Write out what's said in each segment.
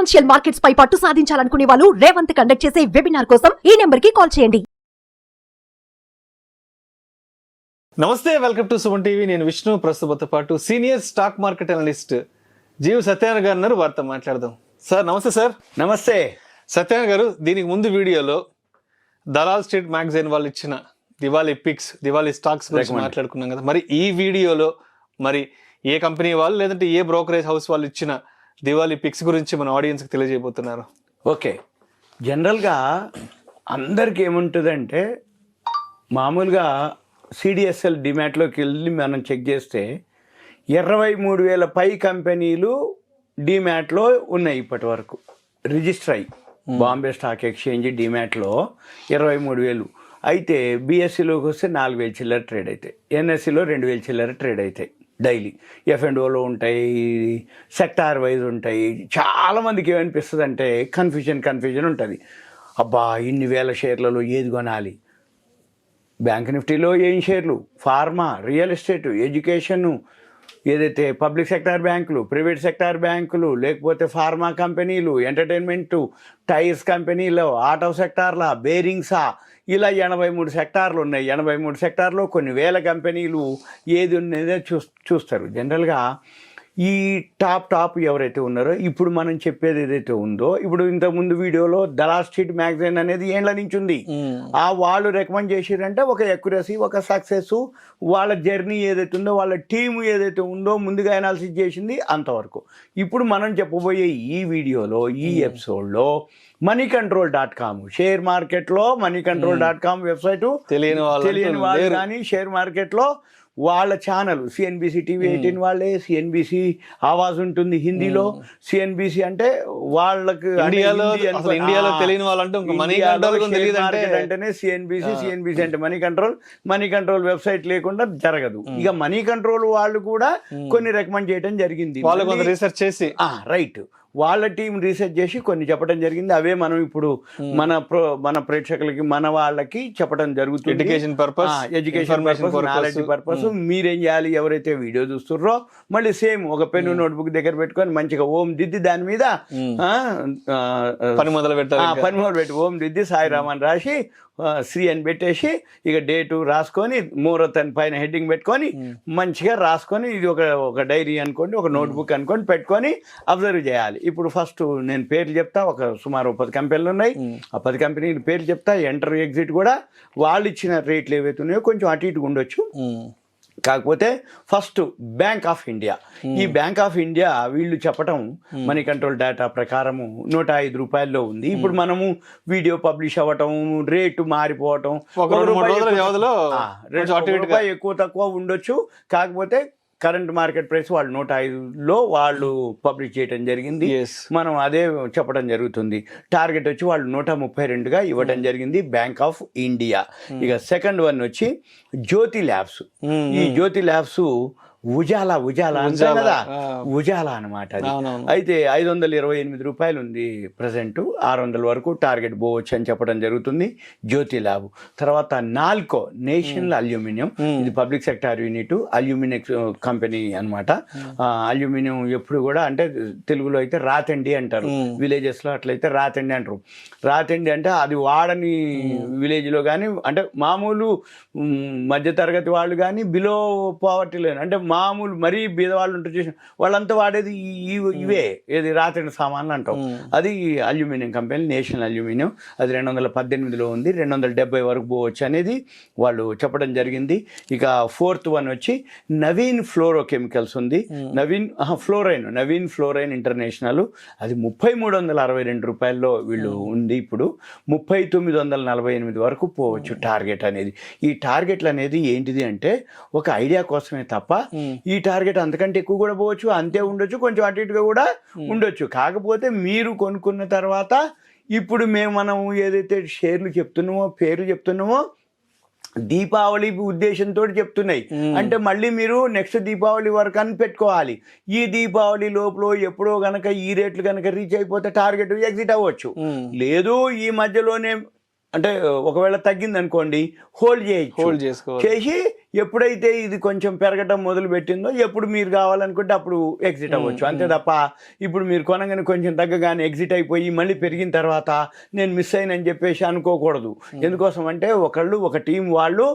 Financial markets పై పట్టు సాధించాలనుకునే వాళ్ళు Revanth conduct చేసే వెబినార్ కోసం ఈ నెంబర్ కి కాల్ చేయండి. నమస్తే, వెల్కమ్ టు సుమన్ టీవీ. నేను విష్ణు. ప్రస్తుతంతో పాటు సీనియర్ స్టాక్ మార్కెట్ అనలిస్ట్ జీవి సత్యనారాయణ గారు ఉన్నారు. వారితో మాట్లాడదాం. సార్ నమస్తే. సార్ నమస్తే. సత్యనారాయణ గారు, దీనికి ముందు వీడియోలో దలాల్ స్ట్రీట్ మ్యాగజైన్ వాళ్ళు ఇచ్చిన దివాళీ పిక్స్, దివాళీ స్టాక్స్ గురించి మాట్లాడుకున్నాం కదా. మరి ఈ వీడియోలో మరి ఏ కంపెనీ వాళ్ళు లేదంటే ఏ బ్రోకరేజ్ హౌస్ వాళ్ళు ఇచ్చిన దివాళీ పిక్స్ గురించి మన ఆడియన్స్కి తెలియజేయబోతున్నారు? ఓకే, జనరల్గా అందరికి ఏముంటుందంటే, మామూలుగా సిడిఎస్ఎల్ డిమాట్లోకి వెళ్ళి మనం చెక్ చేస్తే 23,000 పై కంపెనీలు డిమాట్లో ఉన్నాయి ఇప్పటి వరకు రిజిస్టర్ అయ్యి. బాంబే స్టాక్ ఎక్స్చేంజ్ డిమాట్లో 23,000. అయితే బిఎస్సిలోకి వస్తే 4,000 చిల్లర ట్రేడ్ అవుతాయి, ఎన్ఎస్సిలో 2,000 చిల్లర ట్రేడ్ అవుతాయి డైలీ. ఎఫ్ఎండ్ఓలో ఉంటాయి, సెక్టార్ వైజ్ ఉంటాయి. చాలామందికి ఏమనిపిస్తుంది అంటే కన్ఫ్యూజన్ ఉంటుంది. అబ్బా, ఇన్ని వేల షేర్లలో ఏది కొనాలి? బ్యాంక్ నిఫ్టీలో ఏం షేర్లు, ఫార్మా, రియల్ ఎస్టేట్, ఎడ్యుకేషను, ఏదైతే పబ్లిక్ సెక్టార్ బ్యాంకులు, ప్రైవేట్ సెక్టార్ బ్యాంకులు, లేకపోతే ఫార్మా కంపెనీలు, ఎంటర్టైన్మెంటు, టైర్స్ కంపెనీలు, ఆటో సెక్టార్లా, బేరింగ్సా, ఇలా 83 సెక్టార్లు ఉన్నాయి. 83 సెక్టార్లో కొన్ని వేల కంపెనీలు ఏది ఉన్నదో చూస్తారు. జనరల్గా ఈ టాప్ ఎవరైతే ఉన్నారో, ఇప్పుడు మనం చెప్పేది ఏదైతే ఉందో, ఇప్పుడు ఇంతకుముందు వీడియోలో దలాల్ స్ట్రీట్ మ్యాగజైన్ అనేది ఏండ్ల నుంచి ఉంది. ఆ వాళ్ళు రికమెండ్ చేసిరంటే ఒక ఎక్యురసీ, ఒక సక్సెస్, వాళ్ళ జర్నీ ఏదైతే ఉందో, వాళ్ళ టీము ఏదైతే ఉందో ముందుగా అనాలిసిస్ చేసింది అంతవరకు. ఇప్పుడు మనం చెప్పబోయే ఈ వీడియోలో, ఈ ఎపిసోడ్లో moneycontrol.com, షేర్ మార్కెట్లో moneycontrol.com వెబ్సైటు తెలియని వాళ్ళు కానీ షేర్ మార్కెట్లో వాళ్ళ ఛానల్ సిఎన్బిసి టీవీ 18 వాళ్ళే, సిఎన్బిసి ఆవాజ్ ఉంటుంది హిందీలో. సిఎన్బిసి అంటే వాళ్ళకి ఇండియాలో తెలియని వాళ్ళంటే అంటేనే సిఎన్బిసి అంటే మనీ కంట్రోల్ వెబ్సైట్ లేకుండా జరగదు. ఇక మనీ కంట్రోల్ వాళ్ళు కూడా కొన్ని రికమెండ్ చేయడం జరిగింది, వాళ్ళు రీసెర్చ్ చేసి. రైట్, వాళ్ళ టీం రీసెర్చ్ చేసి కొన్ని చెప్పడం జరిగింది. అవే మనం ఇప్పుడు మన ప్రేక్షకులకి, మన వాళ్ళకి చెప్పడం జరుగుతుంది. Education purpose, knowledge purpose. మీరేం చేయాలి, ఎవరైతే వీడియో చూస్తున్నారో మళ్ళీ సేమ్ ఒక పెన్ను నోట్బుక్ దగ్గర పెట్టుకొని మంచిగా ఓం దిద్ది దాని మీద పని మొదలు పెట్టి ఓం దిద్ది సాయిరామ్ అని రాసి శ్రీ అని పెట్టేసి ఇక డేటు రాసుకొని ముహూర్తాన్ని పైన హెడ్డింగ్ పెట్టుకొని మంచిగా రాసుకొని, ఇది ఒక డైరీ అనుకోండి, ఒక నోట్బుక్ అనుకోండి, పెట్టుకొని అబ్జర్వ్ చేయాలి. ఇప్పుడు ఫస్ట్ నేను పేర్లు చెప్తా. సుమారు 10 కంపెనీలు ఉన్నాయి. ఆ 10 కంపెనీలు పేర్లు చెప్తా. ఎంటర్ ఎగ్జిట్ కూడా వాళ్ళు ఇచ్చిన రేట్లు ఏవైతే ఉన్నాయో కొంచెం అటు ఇటుగా ఉండొచ్చు. కాకపోతే ఫస్ట్ బ్యాంక్ ఆఫ్ ఇండియా. ఈ బ్యాంక్ ఆఫ్ ఇండియా వీళ్ళు చెప్పటం మనీ కంట్రోల్ డేటా ప్రకారము 105 రూపాయల్లో ఉంది. ఇప్పుడు మనము వీడియో పబ్లిష్ అవ్వటం, రేటు మారిపోవటం, రూపాయి ఎక్కువ తక్కువ ఉండొచ్చు. కాకపోతే కరెంట్ మార్కెట్ ప్రైస్ వాళ్ళు 105లో వాళ్ళు పబ్లిష్ చేయడం జరిగింది. మనం అదే చెప్పడం జరుగుతుంది. టార్గెట్ వచ్చి వాళ్ళు 132గా ఇవ్వడం జరిగింది బ్యాంక్ ఆఫ్ ఇండియా. ఇక సెకండ్ వన్ వచ్చి జ్యోతి ల్యాబ్స్. ఈ జ్యోతి ల్యాబ్స్ ఉజాలా అంటారు కదా, ఉజాలా అనమాట. అయితే 528 రూపాయలు ఉంది ప్రజెంట్. 600 వరకు టార్గెట్ పోవచ్చు అని చెప్పడం జరుగుతుంది జ్యోతి ల్యాబ్. తర్వాత నాల్కో, నేషనల్ అల్యూమినియం, ఇది public sector unit, aluminium company అనమాట. అల్యూమినియం ఎప్పుడు కూడా అంటే తెలుగులో అయితే రాతండి అంటారు, విలేజెస్లో అట్లయితే రాతండి అంటారు. రాతండి అంటే అది వాడని విలేజ్లో కానీ, అంటే మామూలు మధ్యతరగతి వాళ్ళు కానీ, బిలో పావర్టీ లేని అంటే మామూలు మరీ బీదవాళ్ళు ఉంటారు చేసిన వాళ్ళంతా వాడేది ఇవే, ఏది రాత్రి సామాన్లు అంటాం. అది అల్యూమినియం కంపెనీ, నేషనల్ అల్యూమినియం. అది 218లో ఉంది, 270 వరకు పోవచ్చు అనేది వాళ్ళు చెప్పడం జరిగింది. ఇక ఫోర్త్ వన్ వచ్చి నవీన్ ఫ్లోరో కెమికల్స్ ఉంది. Naveen fluorine international. అది 3,362 రూపాయల్లో వీళ్ళు ఉంది. ఇప్పుడు 3,948 వరకు పోవచ్చు టార్గెట్ అనేది. ఈ టార్గెట్లు అనేది ఏంటిది అంటే ఒక ఐడియా కోసమే తప్ప ఈ టార్గెట్ అంతకంటే ఎక్కువ కూడా పోవచ్చు, అంతే ఉండొచ్చు, కొంచెం అటు ఇటుగా కూడా ఉండొచ్చు. కాకపోతే మీరు కొనుక్కున్న తర్వాత ఇప్పుడు మనం ఏదైతే షేర్లు చెప్తున్నామో, పేరు చెప్తున్నామో, దీపావళి ఉద్దేశంతో చెప్తున్నాయి. అంటే మళ్ళీ మీరు నెక్స్ట్ దీపావళి వరకు అని పెట్టుకోవాలి. ఈ దీపావళి లోపల ఎప్పుడో గనక ఈ రేట్లు కనుక రీచ్ అయిపోతే టార్గెట్ ఎగ్జిట్ అవ్వచ్చు. లేదు ఈ మధ్యలోనే అంటే ఒకవేళ తగ్గింది అనుకోండి, హోల్డ్ చేసి ఎప్పుడైతే ఇది కొంచెం పెరగటం మొదలు పెట్టిందో ఎప్పుడు మీరు కావాలనుకుంటే అప్పుడు ఎగ్జిట్ అవ్వచ్చు, అంతే తప్ప ఇప్పుడు మీరు కొనగానే కొంచెం తగ్గగానే ఎగ్జిట్ అయిపోయి మళ్ళీ పెరిగిన తర్వాత నేను మిస్ అయినని చెప్పేసి అనుకోకూడదు. ఎందుకోసం అంటే ఒక టీం వాళ్ళు,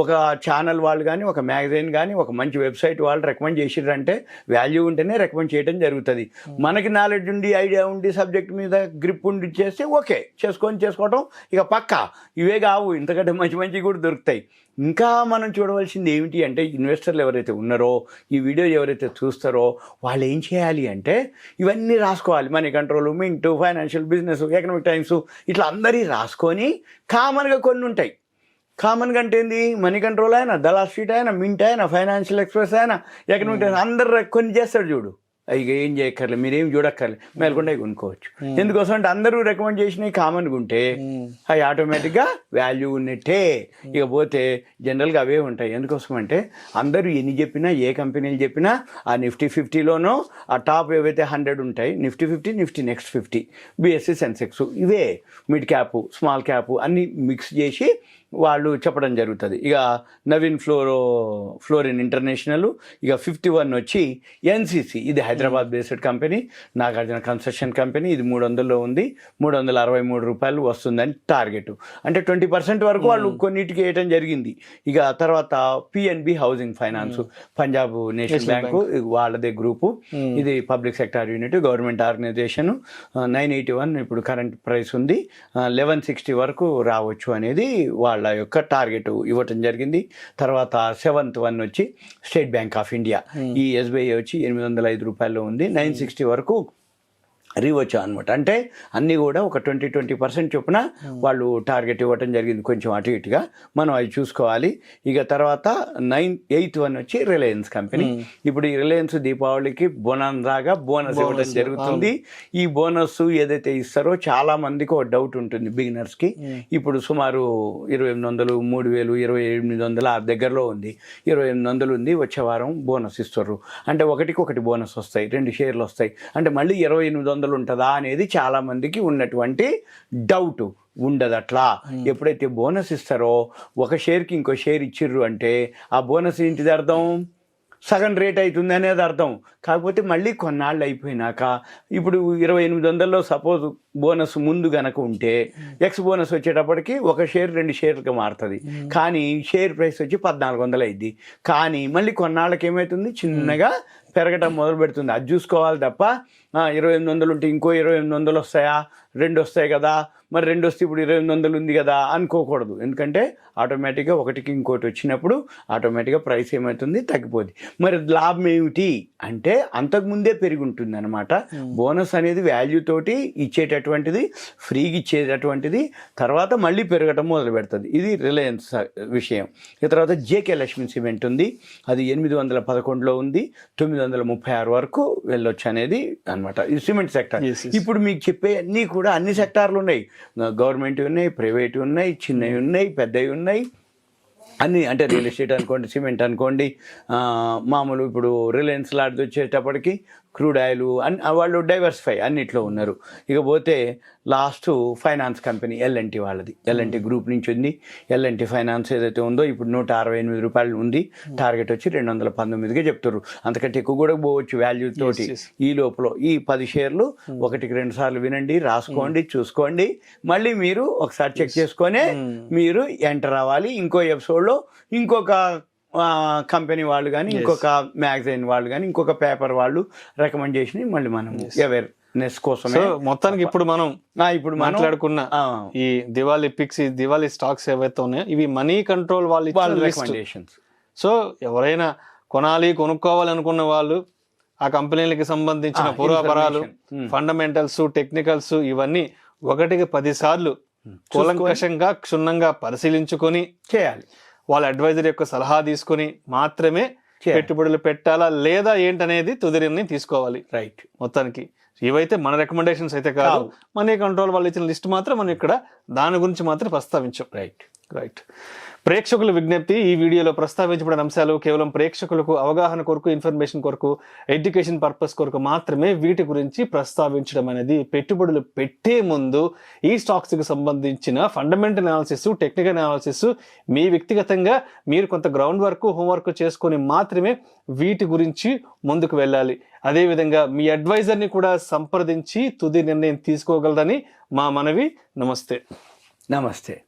ఒక ఛానల్ వాళ్ళు కానీ, ఒక మ్యాగజైన్ కానీ, ఒక మంచి వెబ్సైట్ వాళ్ళు రికమెండ్ చేసిర్రంటే వాల్యూ ఉంటేనే రికమెండ్ చేయడం జరుగుతుంది. మనకి నాలెడ్జ్ ఉండి, ఐడియా ఉండి, సబ్జెక్ట్ మీద గ్రిప్ ఉండి చేస్తే ఓకే, చేసుకోవటం ఇక పక్కా. ఇవే కావు, ఇంతకంటే మంచి కూడా దొరుకుతాయి. ఇంకా మనం చూడవలసింది ఏమిటి అంటే, ఇన్వెస్టర్లు ఎవరైతే ఉన్నారో, ఈ వీడియో ఎవరైతే చూస్తారో వాళ్ళు ఏం చేయాలి అంటే ఇవన్నీ రాసుకోవాలి. Money control, mint, financial, business, economic times, ఇట్లా అందరి రాసుకొని కామన్గా కొన్ని ఉంటాయి. కామన్గా అంటే ఏంది, మనీ కంట్రోల్ అయినా, దలాల్ స్ట్రీట్ అయినా, మింట్ అయినా, ఫైనాన్షియల్ ఎక్స్ప్రెస్ అయినా, ఎకనామిక్ టైమ్స్, అందరు కొన్ని చేస్తాడు చూడు. ఇక ఏం చేయక్కర్లేదు, మీరేం చూడక్కర్లేదు, మేల్కొండ కొనుక్కోవచ్చు. ఎందుకోసం అంటే అందరూ రికమెండ్ చేసినవి కామన్గా ఉంటే అవి ఆటోమేటిక్గా వాల్యూ ఉన్నట్టే. ఇక పోతే జనరల్గా అవే ఉంటాయి. ఎందుకోసం అంటే అందరూ ఎన్ని చెప్పినా, ఏ కంపెనీలు చెప్పినా ఆ నిఫ్టీ 50లోనో ఆ టాప్ ఏవైతే 100 ఉంటాయి, Nifty 50, Nifty next 50, BSc, Sensex, ఇవే మిడ్ క్యాప్, స్మాల్ క్యాప్ అన్నీ మిక్స్ చేసి వాళ్ళు చెప్పడం జరుగుతుంది. ఇక నవీన్ ఫ్లోరిన్ ఇంటర్నేషనల్, ఇక 51 వచ్చి ఎన్సిసి, ఇది Hyderabad based company, Nagarjuna construction company. ఇది 300లో ఉంది, 363 రూపాయలు వస్తుందని టార్గెట్. అంటే 20% వరకు వాళ్ళు కొన్నిటికి వేయటం జరిగింది. ఇక తర్వాత PNB housing finance, Punjab National Bank, వాళ్ళదే గ్రూపు. ఇది public sector unit, government organisation. 981 ఇప్పుడు కరెంట్ ప్రైస్ ఉంది, 1160 వరకు రావచ్చు అనేది వాళ్ళ యొక్క టార్గెట్ ఇవ్వటం జరిగింది. తర్వాత 7th వన్ వచ్చి స్టేట్ బ్యాంక్ ఆఫ్ ఇండియా, ఈ ఎస్బీఐ వచ్చి 805 రూపాయల్లో ఉంది, 960 వరకు రీవచ్చా అనమాట. అంటే అన్నీ కూడా ఒక 20% చొప్పున వాళ్ళు టార్గెట్ ఇవ్వటం జరిగింది, కొంచెం అటు ఇటుగా మనం అవి చూసుకోవాలి. ఇక తర్వాత 8th వన్ వచ్చి రిలయన్స్ కంపెనీ. ఇప్పుడు ఈ రిలయన్స్ దీపావళికి బోనస్గా బోనస్ ఇవ్వడం జరుగుతుంది. ఈ బోనస్ ఏదైతే ఇస్తారో చాలా మందికి ఒక డౌట్ ఉంటుంది బిగినర్స్కి. ఇప్పుడు సుమారు 2800, 3000, 2800 ఆ దగ్గరలో ఉంది, 2800 ఉంది. వచ్చే వారం బోనస్ ఇస్తారు అంటే ఒకటి బోనస్ వస్తాయి, 2 షేర్లు వస్తాయి అంటే మళ్ళీ 2800 ఉంటుందా అనేది చాలా మందికి ఉన్నటువంటి డౌట్. ఉండదు అట్లా. ఎప్పుడైతే బోనస్ ఇస్తారో ఒక షేర్కి ఇంకో షేర్ ఇచ్చిర్రు అంటే ఆ బోనస్ ఏంటిది అర్థం, సగం రేట్ అవుతుంది అనేది అర్థం. కాకపోతే మళ్ళీ కొన్నాళ్ళు అయిపోయినాక ఇప్పుడు 2800లో సపోజ్ బోనస్ ముందు గనక ఉంటే ఎక్స్ బోనస్ వచ్చేటప్పటికి ఒక షేర్ 2 షేర్లుగా మారుతుంది. కానీ షేర్ ప్రైస్ వచ్చి 1400 అయింది. కానీ మళ్ళీ కొన్నాళ్ళకి ఏమవుతుంది, చిన్నగా పెరగటం మొదలు పెడుతుంది. అది చూసుకోవాలి తప్ప 2800 ఉంటే ఇంకో 2800 వస్తాయా, 2 వస్తాయి కదా, మరి 2 వస్తే ఇప్పుడు 2800 ఉంది కదా అనుకోకూడదు. ఎందుకంటే ఆటోమేటిక్గా ఒకటికి ఇంకోటి వచ్చినప్పుడు ఆటోమేటిక్గా ప్రైస్ ఏమవుతుంది, తగ్గిపోద్ది. మరి లాభం ఏమిటి అంటే అంతకుముందే పెరిగి ఉంటుంది అనమాట. బోనస్ అనేది వాల్యూ తోటి ఇచ్చేటటువంటిది, ఫ్రీగా ఇచ్చేటటువంటిది, తర్వాత మళ్ళీ పెరగటం మొదలు పెడుతుంది. ఇది రిలయన్స్ విషయం. ఇక తర్వాత జేకే లక్ష్మీ సిమెంట్ ఉంది, అది 811లో ఉంది, 936 వరకు వెళ్ళొచ్చు అనేది అనమాట. ఇది సిమెంట్ సెక్టర్. ఇప్పుడు మీకు చెప్పే అన్నీ కూడా అన్ని సెక్టార్లు ఉన్నాయి, గవర్నమెంట్ ఉన్నాయి, ప్రైవేట్ ఉన్నాయి, చిన్నవి ఉన్నాయి, పెద్దవి ఉన్నాయి, అన్నీ. అంటే రియల్ ఎస్టేట్ అనుకోండి, సిమెంట్ అనుకోండి, మామూలు ఇప్పుడు రిలయన్స్ లాంటిది వచ్చేటప్పటికి క్రూడ్ ఆయిల్ వాళ్ళు డైవర్సిఫై అన్నిట్లో ఉన్నారు. ఇకపోతే లాస్ట్ ఫైనాన్స్ కంపెనీ ఎల్ఎన్టీ వాళ్ళది, ఎల్ఎన్టీ గ్రూప్ నుంచి ఉంది. ఎల్ఎన్టీ ఫైనాన్స్ ఏదైతే ఉందో ఇప్పుడు 168 రూపాయలు ఉంది, టార్గెట్ వచ్చి 219గా చెప్తారు. అంతకంటే ఎక్కువ కూడా పోవచ్చు వాల్యూ తోటి. ఈ లోపల ఈ 10 షేర్లు 1కి 2 సార్లు వినండి, రాసుకోండి, చూసుకోండి, మళ్ళీ మీరు ఒకసారి చెక్ చేసుకొని మీరు ఎంటర్ అవ్వాలి. ఇంకో ఎపిసోడ్లో ఇంకొక కంపెనీ వాళ్ళు కానీ, ఇంకొక మ్యాగజైన్ వాళ్ళు కానీ, ఇంకొక పేపర్ వాళ్ళు రికమెండ్ చేసి మళ్ళీ మనం అవేర్నెస్ కోసం మొత్తానికి ఇప్పుడు మనం మాట్లాడుకున్న ఈ దివాళీ పిక్స్, ఈ దివాళీ స్టాక్స్ ఏవైతే ఉన్నాయో ఇవి మనీ కంట్రోల్ వాళ్ళు రికమెండేషన్స్. సో ఎవరైనా కొనుక్కోవాలి అనుకున్న వాళ్ళు ఆ కంపెనీలకి సంబంధించిన పూర్వాపరాలు, ఫండమెంటల్స్, టెక్నికల్స్ ఇవన్నీ 1కి 10 సార్లు కూలంకషంగా క్షుణ్ణంగా పరిశీలించుకొని చేయాలి. వాళ్ళ అడ్వైజర్ యొక్క సలహా తీసుకొని మాత్రమే పెట్టుబడులు పెట్టాలా లేదా ఏంటనేది తుది నిర్ణయం తీసుకోవాలి. రైట్. మొత్తానికి ఇవైతే మన రికమెండేషన్స్ అయితే కాదు, మనీ కంట్రోల్ వాళ్ళు ఇచ్చిన లిస్ట్ మాత్రం మనం ఇక్కడ దాని గురించి మాత్రం ప్రస్తావించాం. రైట్. రైట్. ప్రేక్షకుల విజ్ఞప్తి, ఈ వీడియోలో ప్రస్తావించబడిన అంశాలు కేవలం ప్రేక్షకులకు అవగాహన కొరకు, ఇన్ఫర్మేషన్ కొరకు, ఎడ్యుకేషన్ పర్పస్ కొరకు మాత్రమే వీటి గురించి ప్రస్తావించడం అనేది. పెట్టుబడులు పెట్టే ముందు ఈ స్టాక్స్కి సంబంధించిన ఫండమెంటల్ అనాలిసిస్, టెక్నికల్ అనాలిసిస్ మీ వ్యక్తిగతంగా మీరు కొంత గ్రౌండ్ వర్క్, హోంవర్క్ చేసుకొని మాత్రమే వీటి గురించి ముందుకు వెళ్ళాలి. అదేవిధంగా మీ అడ్వైజర్ని కూడా సంప్రదించి తుది నిర్ణయం తీసుకోగలరని మా మనవి. నమస్తే. నమస్తే.